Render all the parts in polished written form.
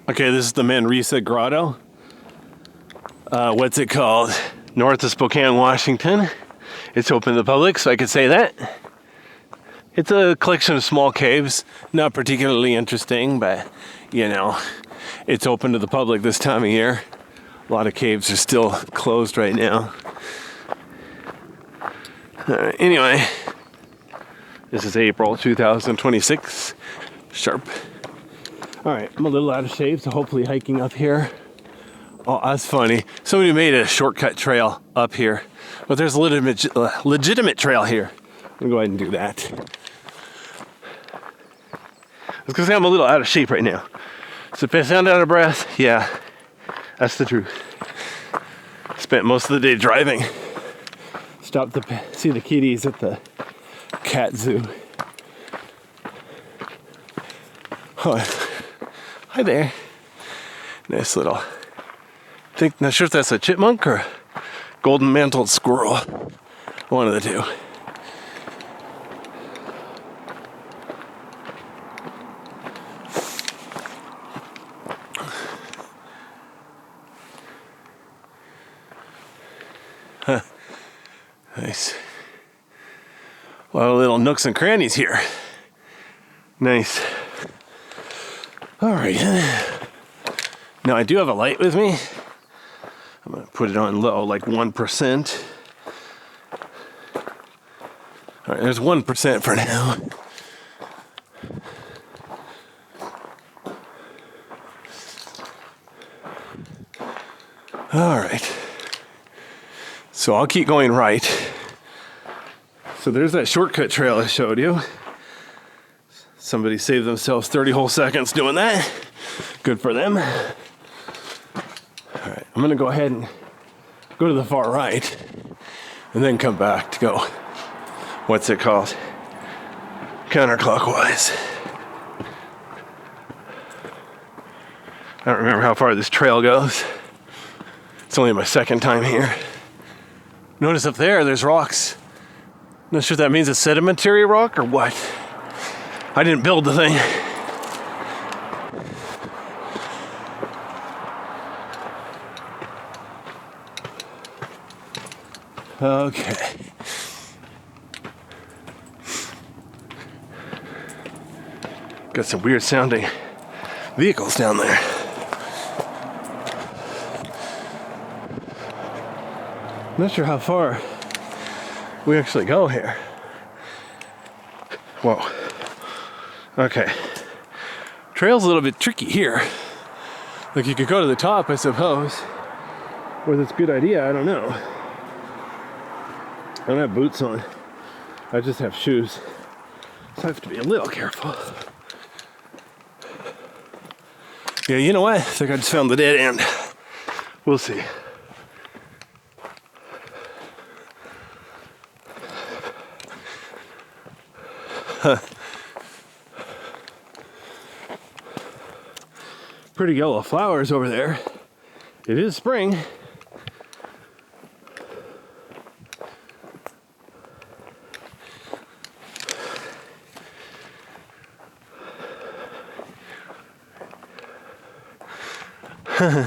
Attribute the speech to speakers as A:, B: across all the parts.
A: Okay, this is the Manresa Grotto. What's it called? North of Spokane, Washington. It's open to the public, so I could say that. It's a collection of small caves, not particularly interesting, but you know, it's open to the public this time of year. A lot of caves are still closed right now. Anyway, this is April 2026, sharp. All right, I'm a little out of shape, so hopefully hiking up here. Oh, that's funny. Somebody made a shortcut trail up here, but there's a legitimate trail here. I'm gonna go ahead and do that. I was gonna say I'm a little out of shape right now. So if I sound out of breath, yeah, that's the truth. Spent most of the day driving. Stopped to see the kitties at the cat zoo. Oh, hi there. Nice little. Not sure if that's a chipmunk or golden mantled squirrel. One of the two. Huh. Nice. A lot of little nooks and crannies here. Nice. All right. Now I do have a light with me. I'm gonna put it on low, like 1%. All right, there's 1% for now. All right. So I'll keep going right. So there's that shortcut trail I showed you. Somebody saved themselves 30 whole seconds doing that. Good for them. All right, I'm gonna go ahead and go to the far right and then come back to go, what's it called? Counterclockwise. I don't remember how far this trail goes. It's only my second time here. Notice up there, there's rocks. Not sure if that means a sedimentary rock or what. I didn't build the thing. Okay. Got some weird sounding vehicles down there. Not sure how far we actually go here. Whoa. Okay. Trail's a little bit tricky here. Like you could go to the top, I suppose. Whether it's a good idea, I don't know. I don't have boots on. I just have shoes. So I have to be a little careful. Yeah, you know what? I think I just found the dead end. We'll see. Huh. Pretty yellow flowers over there. It is spring.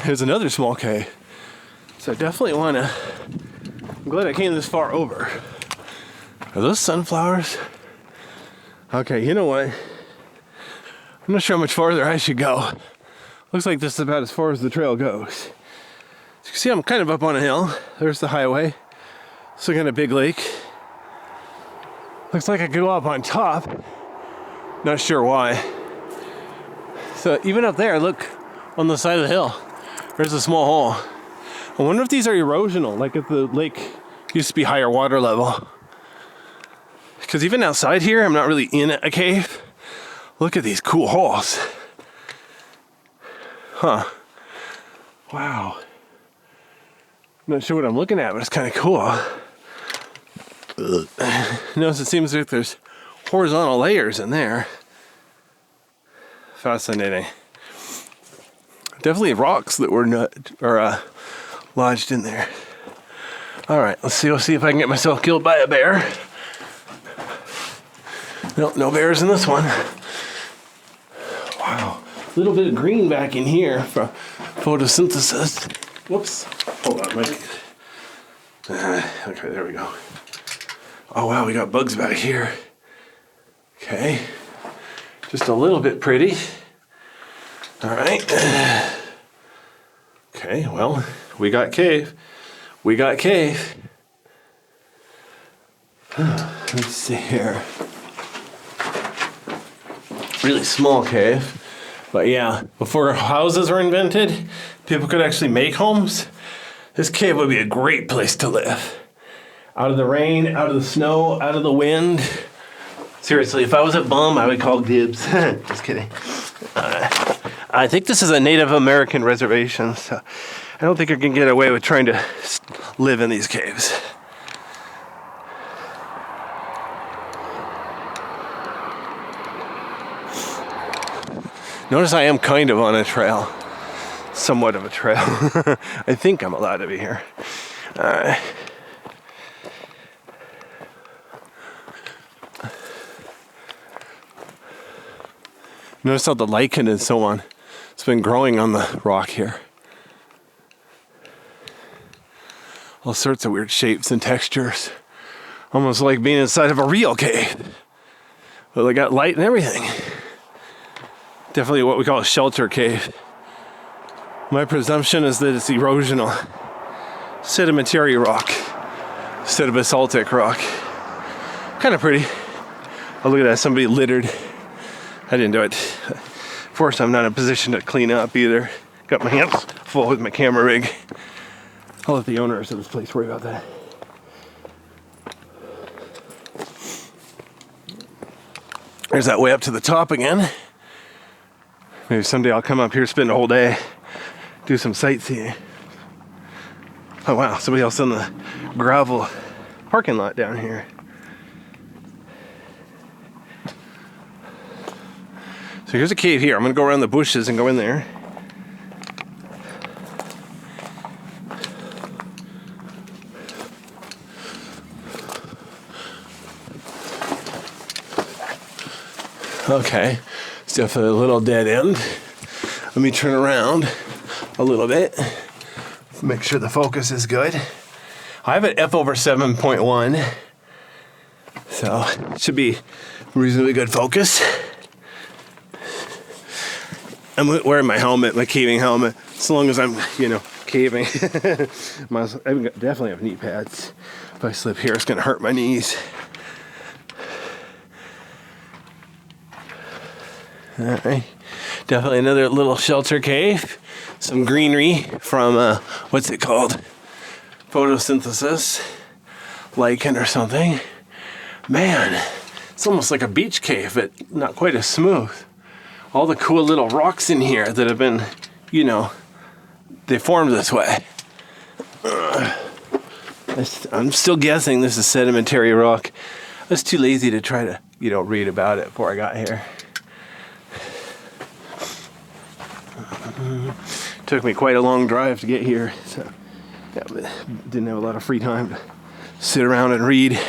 A: Here's another small cave. So I definitely want to. I'm glad I came this far over. Are those sunflowers? Okay, you know what? I'm not sure how much farther I should go. Looks like this is about as far as the trail goes. As you can see, I'm kind of up on a hill. There's the highway. It's looking at a big lake. Looks like I could go up on top. Not sure why. So even up there, look, on the side of the hill, there's a small hole. I wonder if these are erosional, like if the lake used to be higher water level. Because even outside here, I'm not really in a cave. Look at these cool holes. Huh. Wow. I'm not sure what I'm looking at, but it's kind of cool. Notice it seems like there's horizontal layers in there. Fascinating. Definitely rocks that were lodged in there. All right, let's see if I can get myself killed by a bear. Nope, no bears in this one. Wow, little bit of green back in here for photosynthesis. Whoops. Hold on, Mike. Okay, there we go. Oh wow, we got bugs back here. Okay. Just a little bit pretty. All right. Okay, well, we got cave. We got cave. Let's see here. Really small cave. But yeah, before houses were invented, people could actually make homes. This cave would be a great place to live. Out of the rain, out of the snow, out of the wind. Seriously, if I was a bum, I would call dibs. Just kidding. I think this is a Native American reservation, so I don't think you can get away with trying to live in these caves. Notice I am kind of on a trail. Somewhat of a trail. I think I'm allowed to be here. Alright. Notice how the lichen and so on, it's been growing on the rock here. All sorts of weird shapes and textures. Almost like being inside of a real cave. But they got light and everything. Definitely what we call a shelter cave. My presumption is that it's erosional. Sedimentary rock instead of basaltic rock. Kind of pretty. Oh, look at that, somebody littered. I didn't do it. Of course, I'm not in a position to clean up either. Got my hands full with my camera rig. I'll let the owners of this place worry about that. There's that way up to the top again. Maybe someday I'll come up here, spend a whole day, do some sightseeing. Oh wow, somebody else on the gravel parking lot down here. So here's a cave here. I'm gonna go around the bushes and go in there. Okay, it's definitely a little dead end. Let me turn around a little bit. Make sure the focus is good. I have it f/7.1, so it should be reasonably good focus. I'm wearing my helmet, my caving helmet, as long as I'm, caving. I definitely have knee pads. If I slip here, it's gonna hurt my knees. All right, definitely another little shelter cave. Some greenery from, what's it called? Photosynthesis, lichen or something. Man, it's almost like a beach cave, but not quite as smooth. All the cool little rocks in here that have been, they formed this way. I'm still guessing this is sedimentary rock. I was too lazy to try to, read about it before I got here. Took me quite a long drive to get here, so didn't have a lot of free time to sit around and read.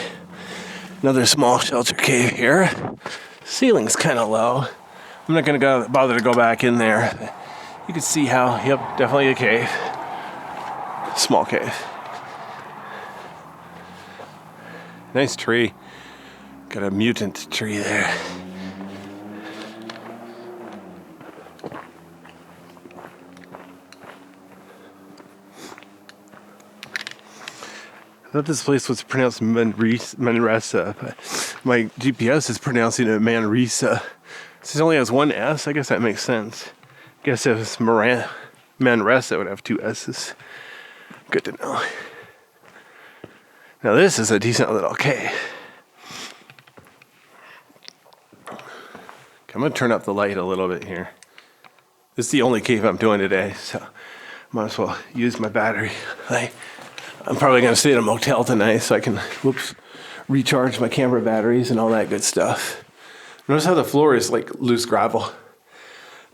A: Another small shelter cave here. Ceiling's kind of low. I'm not going to bother to go back in there. You can see how, yep, definitely a cave. Small cave. Nice tree. Got a mutant tree there. I thought this place was pronounced Manresa, but my GPS is pronouncing it Manresa. This only has one S. I guess that makes sense. I guess if it's Manresa, it would have two S's. Good to know. Now this is a decent little cave. Okay, I'm going to turn up the light a little bit here. This is the only cave I'm doing today, so might as well use my battery. I'm probably going to stay at a motel tonight so I can, recharge my camera batteries and all that good stuff. Notice how the floor is like loose gravel.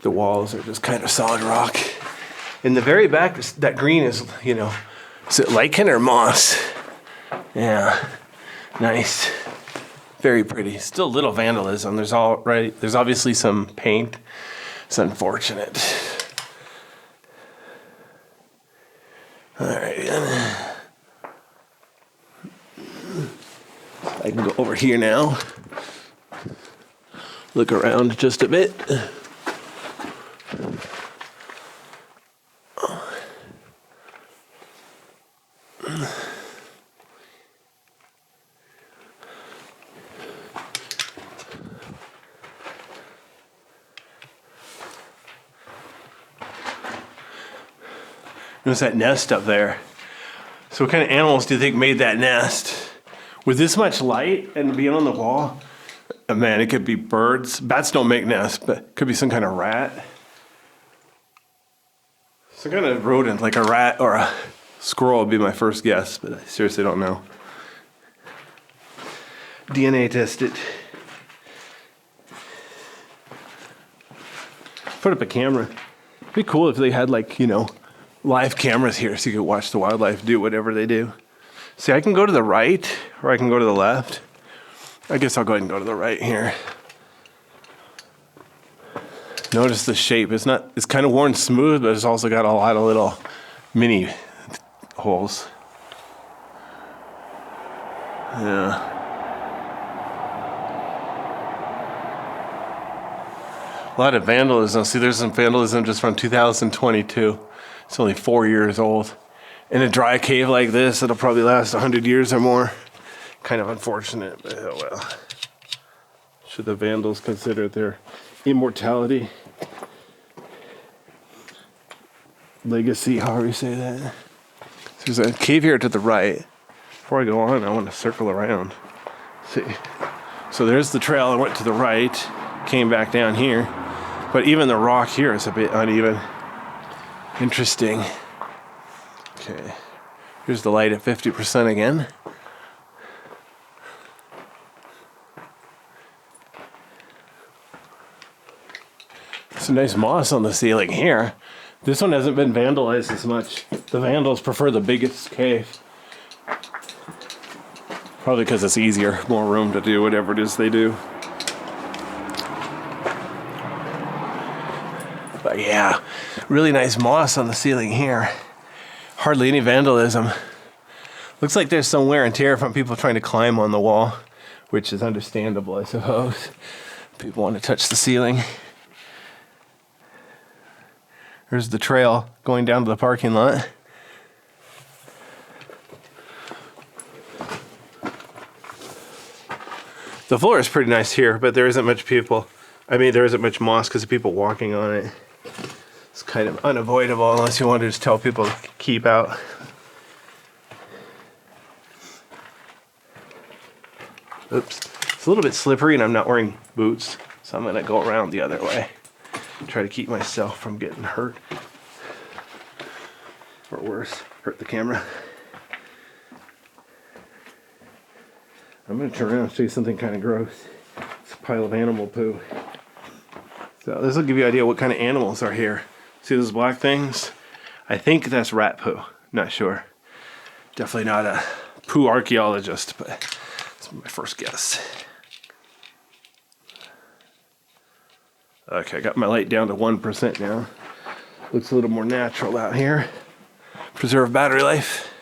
A: The walls are just kind of solid rock. In the very back, that green is, is it lichen or moss? Yeah, nice. Very pretty. Still a little vandalism. There's obviously some paint It's unfortunate. Alright, I can go over here now. Look around just a bit. Notice that nest up there. So what kind of animals do you think made that nest? With this much light and being on the wall, man, it could be birds. Bats don't make nests, but it could be some kind of rat. Some kind of rodent, like a rat or a squirrel would be my first guess, but I seriously don't know. DNA test it. Put up a camera. It'd be cool if they had, like, you know, live cameras here so you could watch the wildlife do whatever they do. See, I can go to the right or I can go to the left. I guess I'll go ahead and go to the right here. Notice the shape. It's kind of worn smooth, but it's also got a lot of little mini holes. Yeah. A lot of vandalism. See, there's some vandalism just from 2022. It's only 4 years old. In a dry cave like this, it'll probably last 100 years or more. Kind of unfortunate, but oh well. Should the Vandals consider their immortality? Legacy, however you say that. There's a cave here to the right. Before I go on, I want to circle around. See. So there's the trail. I went to the right, came back down here. But even the rock here is a bit uneven. Interesting. Okay, here's the light at 50% again. Some nice moss on the ceiling here. This one hasn't been vandalized as much. The Vandals prefer the biggest cave. Probably because it's easier, more room to do whatever it is they do. But yeah, really nice moss on the ceiling here. Hardly any vandalism. Looks like there's some wear and tear from people trying to climb on the wall, which is understandable, I suppose. People want to touch the ceiling. There's the trail going down to the parking lot. The floor is pretty nice here, but there isn't much people. I mean, there isn't much moss because of people walking on it. It's kind of unavoidable unless you want to just tell people to keep out. Oops. It's a little bit slippery and I'm not wearing boots, so I'm going to go around the other way. Try to keep myself from getting hurt. Or worse, hurt the camera. I'm going to turn around and show you something kind of gross. It's a pile of animal poo. So this will give you an idea what kind of animals are here. See those black things? I think that's rat poo. Not sure. Definitely not a poo archaeologist, but that's my first guess. Okay, I got my light down to 1% now. Looks a little more natural out here. Preserve battery life.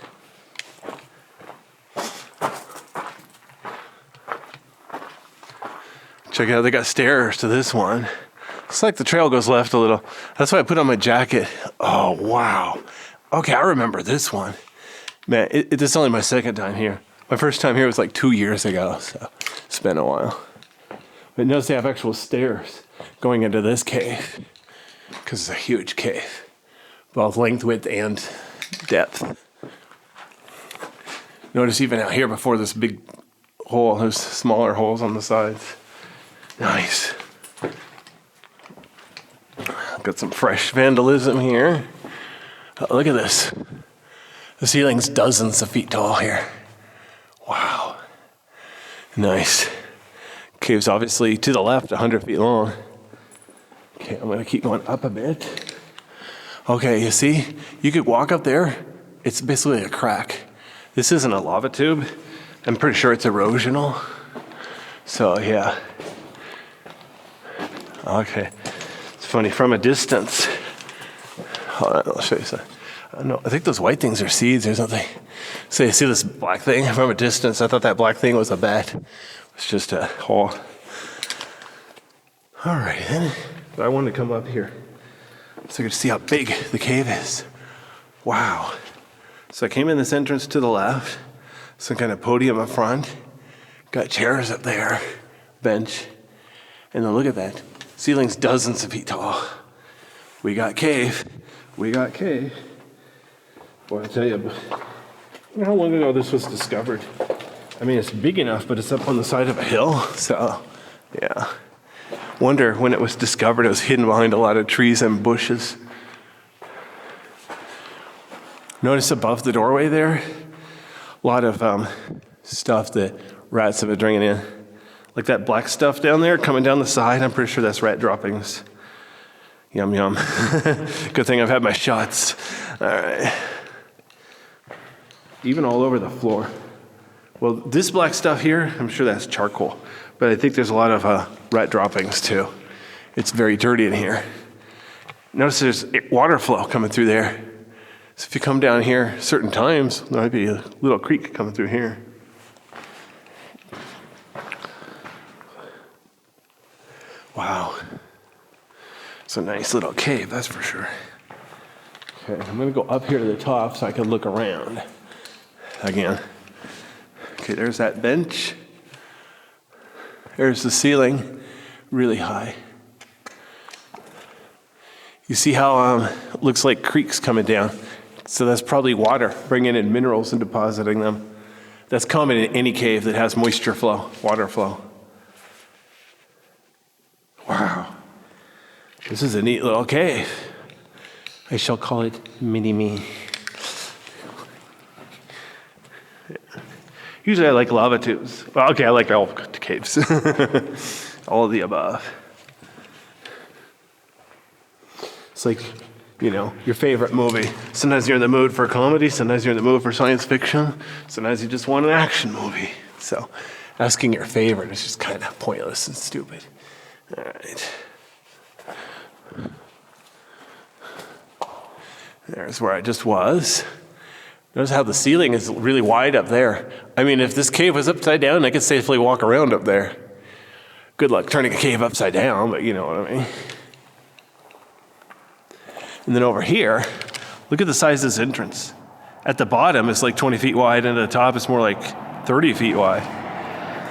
A: Check it out, they got stairs to this one. Looks like the trail goes left a little. That's why I put on my jacket. Oh, wow. Okay, I remember this one. Man, this is only my second time here. My first time here was like 2 years ago, so it's been a while. But notice they have actual stairs going into this cave, because it's a huge cave, both length, width, and depth. Notice even out here before this big hole, there's smaller holes on the sides. Nice. Got some fresh vandalism here. Oh, look at this. The ceiling's dozens of feet tall here. Wow. Nice. Cave's obviously to the left, 100 feet long. Okay, I'm gonna keep going up a bit. Okay, you see, you could walk up there. It's basically a crack. This isn't a lava tube. I'm pretty sure it's erosional. So yeah. Okay. It's funny, from a distance. Hold on, I'll show you some. I think those white things are seeds or something. So you see this black thing from a distance. I thought that black thing was a bat. It's just a hole. All right, then. But I wanted to come up here so you could see how big the cave is. Wow. So I came in this entrance to the left, some kind of podium up front, got chairs up there, bench, and then look at that. Ceiling's dozens of feet tall. We got cave. We got cave. Boy, I tell you, how long ago this was discovered? I mean, it's big enough, but it's up on the side of a hill, so yeah. Wonder when it was discovered, it was hidden behind a lot of trees and bushes. Notice above the doorway there, a lot of stuff that rats have been bringing in. Like that black stuff down there coming down the side, I'm pretty sure that's rat droppings. Yum, yum. Good thing I've had my shots. All right. Even all over the floor. Well, this black stuff here, I'm sure that's charcoal, but I think there's a lot of rat droppings too. It's very dirty in here. Notice there's water flow coming through there. So if you come down here certain times, there might be a little creek coming through here. Wow. It's a nice little cave, that's for sure. Okay, I'm gonna go up here to the top so I can look around again. Okay, there's that bench. There's the ceiling, really high. You see how it looks like creeks coming down. So that's probably water, bringing in minerals and depositing them. That's common in any cave that has moisture flow, water flow. Wow. This is a neat little cave. I shall call it Mini-Me. Usually I like lava tubes. Well, okay, I like all caves. All of the above. It's like, you know, your favorite movie. Sometimes you're in the mood for comedy, sometimes you're in the mood for science fiction, sometimes you just want an action movie. So asking your favorite is just kind of pointless and stupid. All right. There's where I just was. Notice how the ceiling is really wide up there. I mean, if this cave was upside down, I could safely walk around up there. Good luck turning a cave upside down, but you know what I mean. And then over here, look at the size of this entrance. At the bottom, it's like 20 feet wide, and at the top, it's more like 30 feet wide.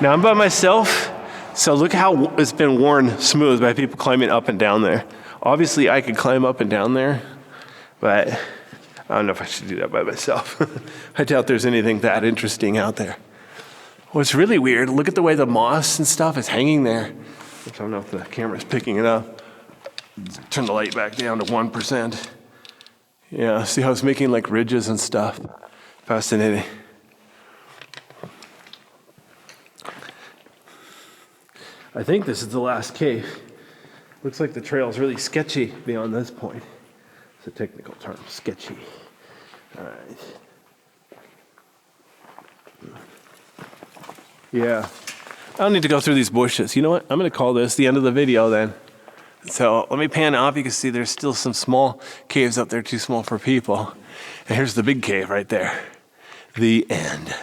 A: Now, I'm by myself, so look how it's been worn smooth by people climbing up and down there. Obviously, I could climb up and down there, but I don't know if I should do that by myself. I doubt there's anything that interesting out there. What's really weird, look at the way the moss and stuff is hanging there. Which I don't know if the camera's picking it up. Turn the light back down to 1%. Yeah, see how it's making like ridges and stuff. Fascinating. I think this is the last cave. Looks like the trail's really sketchy beyond this point. It's a technical term, sketchy. All right. Yeah. I don't need to go through these bushes. You know what? I'm going to call this the end of the video then. So let me pan off. You can see there's still some small caves up there, too small for people. And here's the big cave right there. The end.